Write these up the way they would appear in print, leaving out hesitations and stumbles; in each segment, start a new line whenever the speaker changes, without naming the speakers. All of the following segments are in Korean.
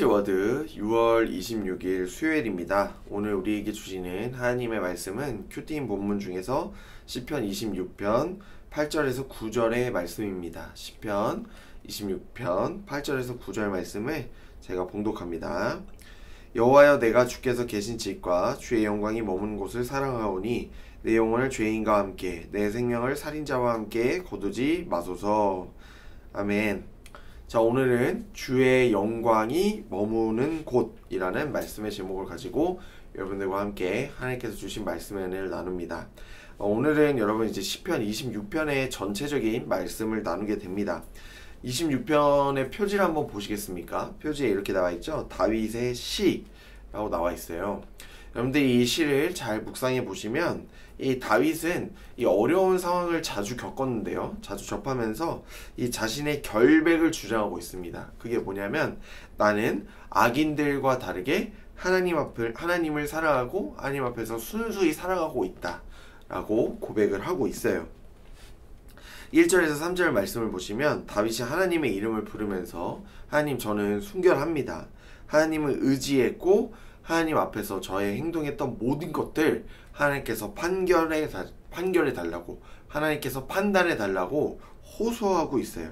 프렌치 워드 6월 26일 수요일입니다. 오늘 우리에게 주시는 하나님의 말씀은 큐티인 본문 중에서 시편 26편 8절에서 9절의 말씀입니다. 시편 26편 8절에서 9절 말씀을 제가 봉독합니다. 여호와여, 내가 주께서 계신 집과 주의 영광이 머무는 곳을 사랑하오니 내 영혼을 죄인과 함께 내 생명을 살인자와 함께 거두지 마소서. 아멘. 자, 오늘은 주의 영광이 머무는 곳이라는 말씀의 제목을 가지고 여러분들과 함께 하나님께서 주신 말씀의 은혜를 나눕니다. 오늘은 여러분 이제 시편 26편의 전체적인 말씀을 나누게 됩니다. 26편의 표지를 한번 보시겠습니까? 표지에 이렇게 나와 있죠. 다윗의 시라고 나와 있어요. 여러분들 이 시를 잘 묵상해 보시면 이 다윗은 이 어려운 상황을 자주 겪었는데요. 자주 접하면서 이 자신의 결백을 주장하고 있습니다. 그게 뭐냐면 나는 악인들과 다르게 하나님을 사랑하고 하나님 앞에서 순수히 살아가고 있다 라고 고백을 하고 있어요. 1절에서 3절 말씀을 보시면 다윗이 하나님의 이름을 부르면서 하나님, 저는 순결합니다. 하나님을 의지했고 하나님 앞에서 저의 행동했던 모든 것들 하나님께서 판결해 달라고, 하나님께서 판단해 달라고 호소하고 있어요.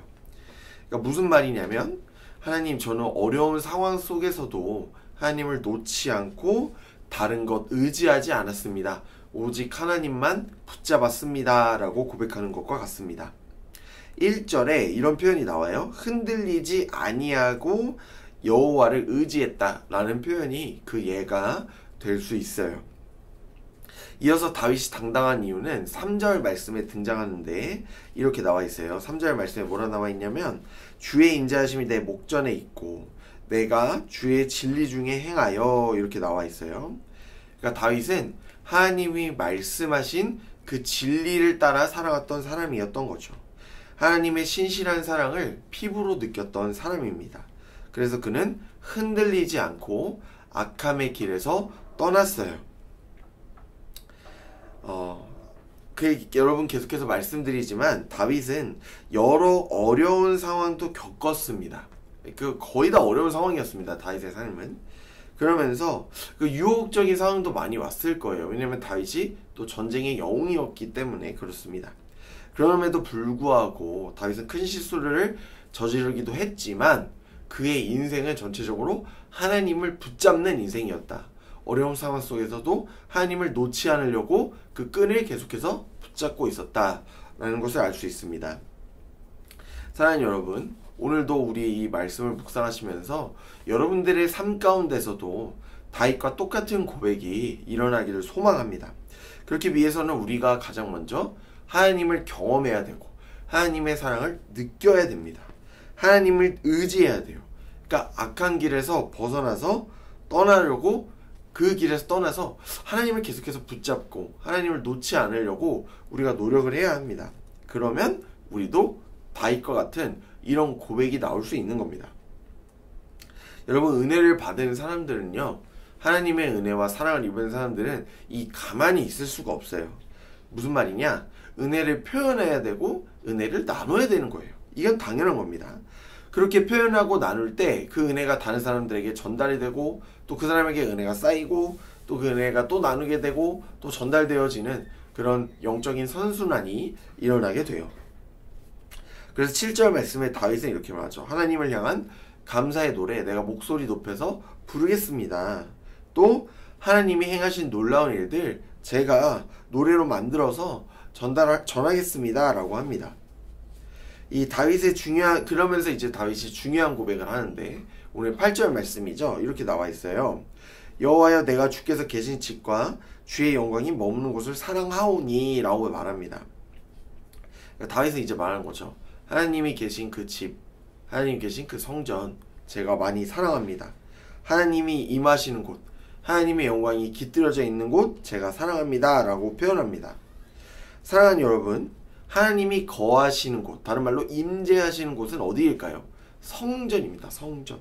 그러니까 무슨 말이냐면, 하나님, 저는 어려운 상황 속에서도 하나님을 놓지 않고 다른 것 의지하지 않았습니다. 오직 하나님만 붙잡았습니다 라고 고백하는 것과 같습니다. 1절에 이런 표현이 나와요. 흔들리지 아니하고 여호와를 의지했다 라는 표현이 그 예가 될 수 있어요. 이어서 다윗이 당당한 이유는 3절 말씀에 등장하는데 이렇게 나와 있어요. 3절 말씀에 뭐라 나와 있냐면, 주의 인자하심이 내 목전에 있고 내가 주의 진리 중에 행하여, 이렇게 나와 있어요. 그러니까 다윗은 하나님이 말씀하신 그 진리를 따라 살아갔던 사람이었던 거죠. 하나님의 신실한 사랑을 피부로 느꼈던 사람입니다. 그래서 그는 흔들리지 않고 악함의 길에서 떠났어요. 여러분, 계속해서 말씀드리지만 다윗은 여러 어려운 상황도 겪었습니다. 거의 다 어려운 상황이었습니다. 다윗의 삶은. 그러면서 유혹적인 상황도 많이 왔을 거예요. 왜냐하면 다윗이 또 전쟁의 영웅이었기 때문에 그렇습니다. 그럼에도 불구하고 다윗은 큰 실수를 저지르기도 했지만 그의 인생은 전체적으로 하나님을 붙잡는 인생이었다. 어려운 상황 속에서도 하나님을 놓지 않으려고 그 끈을 계속해서 붙잡고 있었다라는 것을 알 수 있습니다. 사랑하는 여러분, 오늘도 우리 이 말씀을 묵상하시면서 여러분들의 삶 가운데서도 다윗과 똑같은 고백이 일어나기를 소망합니다. 그렇기 위해서는 우리가 가장 먼저 하나님을 경험해야 되고 하나님의 사랑을 느껴야 됩니다. 하나님을 의지해야 돼요. 그러니까 악한 길에서 벗어나서 떠나려고, 그 길에서 떠나서 하나님을 계속해서 붙잡고 하나님을 놓지 않으려고 우리가 노력을 해야 합니다. 그러면 우리도 다윗과 같은 이런 고백이 나올 수 있는 겁니다. 여러분, 은혜를 받은 사람들은요, 하나님의 은혜와 사랑을 입은 사람들은 가만히 있을 수가 없어요. 무슨 말이냐? 은혜를 표현해야 되고 은혜를 나눠야 되는 거예요. 이건 당연한 겁니다. 그렇게 표현하고 나눌 때 그 은혜가 다른 사람들에게 전달이 되고, 또 그 사람에게 은혜가 쌓이고, 또 그 은혜가 또 나누게 되고, 또 전달되어지는 그런 영적인 선순환이 일어나게 돼요. 그래서 7절 말씀에 다윗은 이렇게 말하죠. 하나님을 향한 감사의 노래 내가 목소리 높여서 부르겠습니다. 또 하나님이 행하신 놀라운 일들 제가 노래로 만들어서 전하겠습니다 라고 합니다. 이 다윗의 그러면서 이제 다윗이 중요한 고백을 하는데, 오늘 8절 말씀이죠. 이렇게 나와 있어요. 여호와여, 내가 주께서 계신 집과 주의 영광이 머무는 곳을 사랑하오니 라고 말합니다. 그러니까 다윗은 이제 말하는 거죠. 하나님이 계신 그 집, 하나님이 계신 그 성전 제가 많이 사랑합니다. 하나님이 임하시는 곳, 하나님의 영광이 깃들여져 있는 곳 제가 사랑합니다 라고 표현합니다. 사랑하는 여러분, 하나님이 거하시는 곳, 다른 말로 임재하시는 곳은 어디일까요? 성전입니다. 성전.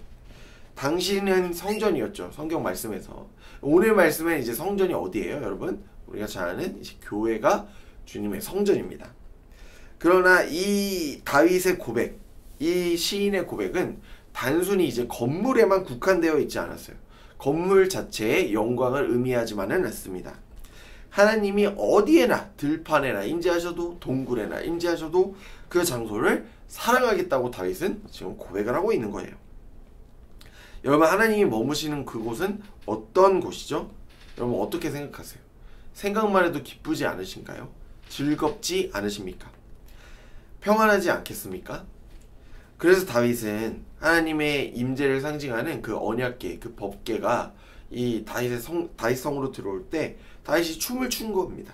당신은 성전이었죠. 성경 말씀에서. 오늘 말씀은 이제 성전이 어디예요, 여러분? 우리가 잘 아는 이제 교회가 주님의 성전입니다. 그러나 이 다윗의 고백, 이 시인의 고백은 단순히 이제 건물에만 국한되어 있지 않았어요. 건물 자체의 영광을 의미하지만은 않습니다. 하나님이 어디에나 들판에나 임재하셔도 동굴에나 임재하셔도 그 장소를 사랑하겠다고 다윗은 지금 고백을 하고 있는 거예요. 여러분, 하나님이 머무시는 그곳은 어떤 곳이죠? 여러분 어떻게 생각하세요? 생각만 해도 기쁘지 않으신가요? 즐겁지 않으십니까? 평안하지 않겠습니까? 그래서 다윗은 하나님의 임재를 상징하는 그 언약궤, 그 법궤가 이 다윗 성으로 들어올 때 다윗이 춤을 춘 겁니다.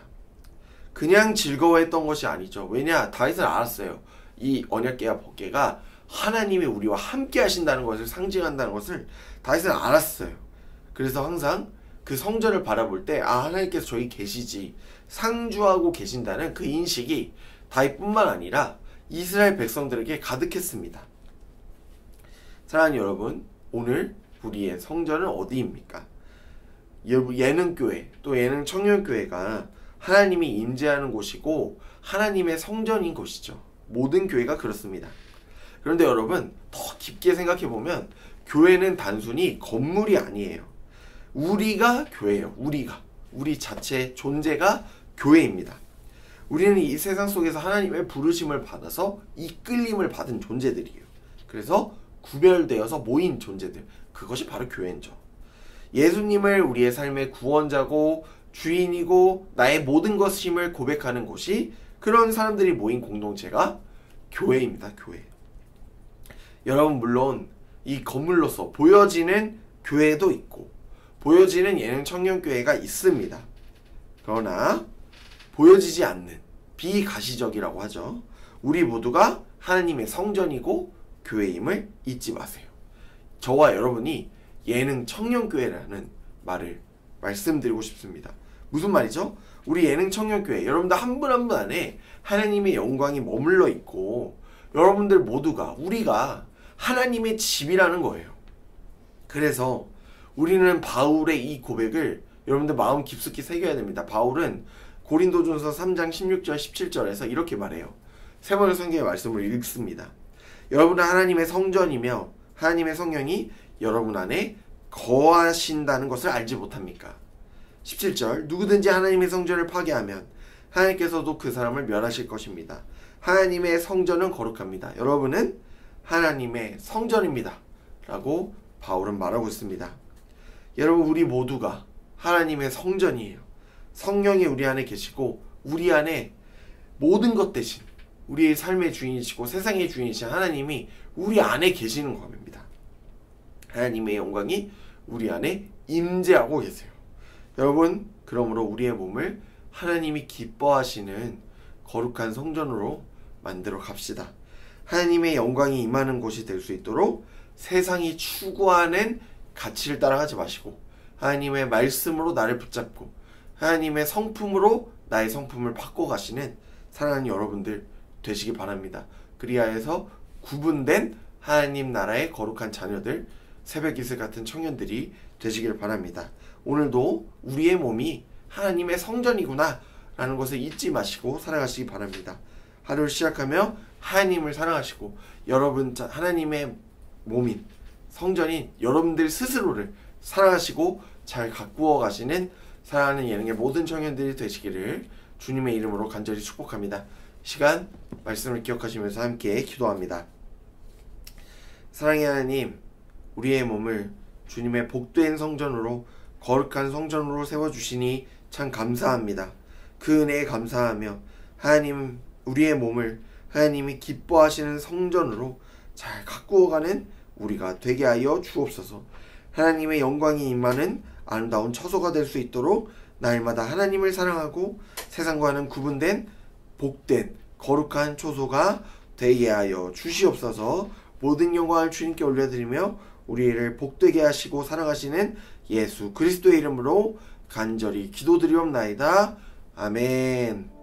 그냥 즐거워했던 것이 아니죠. 왜냐? 다윗은 알았어요. 이 언약궤와 법궤가 하나님이 우리와 함께 하신다는 것을 상징한다는 것을 다윗은 알았어요. 그래서 항상 그 성전을 바라볼 때 하나님께서 저기 계시지, 상주하고 계신다는 그 인식이 다윗뿐만 아니라 이스라엘 백성들에게 가득했습니다. 사랑하는 여러분, 오늘 우리의 성전은 어디입니까? 예능교회, 또 예능청년교회가 하나님이 임재하는 곳이고 하나님의 성전인 곳이죠. 모든 교회가 그렇습니다. 그런데 여러분, 더 깊게 생각해보면 교회는 단순히 건물이 아니에요. 우리가 교회예요. 우리 자체 존재가 교회입니다. 우리는 이 세상 속에서 하나님의 부르심을 받아서 이끌림을 받은 존재들이에요. 그래서 구별되어서 모인 존재들, 그것이 바로 교회죠. 예수님을 우리의 삶의 구원자고 주인이고 나의 모든 것임을 고백하는 곳이, 그런 사람들이 모인 공동체가 교회입니다. 교회. 여러분, 물론 이 건물로서 보여지는 교회도 있고 보여지는 예능청년교회가 있습니다. 그러나 보여지지 않는 비가시적이라고 하죠. 우리 모두가 하나님의 성전이고 교회임을 잊지 마세요. 저와 여러분이 예능청년교회라는 말을 말씀드리고 싶습니다. 무슨 말이죠? 우리 예능청년교회, 여러분들 한 분 한 분 안에 하나님의 영광이 머물러 있고 여러분들 모두가, 우리가 하나님의 집이라는 거예요. 그래서 우리는 바울의 이 고백을 여러분들 마음 깊숙이 새겨야 됩니다. 바울은 고린도전서 3장 16절 17절에서 이렇게 말해요. 세 번의 성경의 말씀을 읽습니다. 여러분은 하나님의 성전이며 하나님의 성령이 여러분 안에 거하신다는 것을 알지 못합니까? 17절, 누구든지 하나님의 성전을 파괴하면 하나님께서도 그 사람을 멸하실 것입니다. 하나님의 성전은 거룩합니다. 여러분은 하나님의 성전입니다. 라고 바울은 말하고 있습니다. 여러분, 우리 모두가 하나님의 성전이에요. 성령이 우리 안에 계시고 우리 안에 모든 것 대신 우리의 삶의 주인이시고 세상의 주인이신 하나님이 우리 안에 계시는 겁니다. 하나님의 영광이 우리 안에 임재하고 계세요. 여러분, 그러므로 우리의 몸을 하나님이 기뻐하시는 거룩한 성전으로 만들어 갑시다. 하나님의 영광이 임하는 곳이 될 수 있도록 세상이 추구하는 가치를 따라가지 마시고 하나님의 말씀으로 나를 붙잡고 하나님의 성품으로 나의 성품을 바꿔가시는 사랑하는 여러분들 되시기 바랍니다. 그리하여서 구분된 하나님 나라의 거룩한 자녀들, 새벽 이슬 같은 청년들이 되시길 바랍니다. 오늘도 우리의 몸이 하나님의 성전이구나 라는 것을 잊지 마시고 살아가시기 바랍니다. 하루를 시작하며 하나님을 사랑하시고 여러분 하나님의 몸인 성전인 여러분들 스스로를 사랑하시고 잘 가꾸어 가시는 사랑하는 예능의 모든 청년들이 되시기를 주님의 이름으로 간절히 축복합니다. 시간 말씀을 기억하시면서 함께 기도합니다. 사랑의 하나님, 우리의 몸을 주님의 복된 성전으로, 거룩한 성전으로 세워주시니 참 감사합니다. 그 은혜에 감사하며 하나님, 우리의 몸을 하나님이 기뻐하시는 성전으로 잘 가꾸어가는 우리가 되게 하여 주옵소서. 하나님의 영광이 임하는 아름다운 처소가 될 수 있도록 날마다 하나님을 사랑하고 세상과는 구분된 복된 거룩한 초소가 되게 하여 주시옵소서. 모든 영광을 주님께 올려드리며 우리를 복되게 하시고 사랑하시는 예수 그리스도의 이름으로 간절히 기도드리옵나이다. 아멘.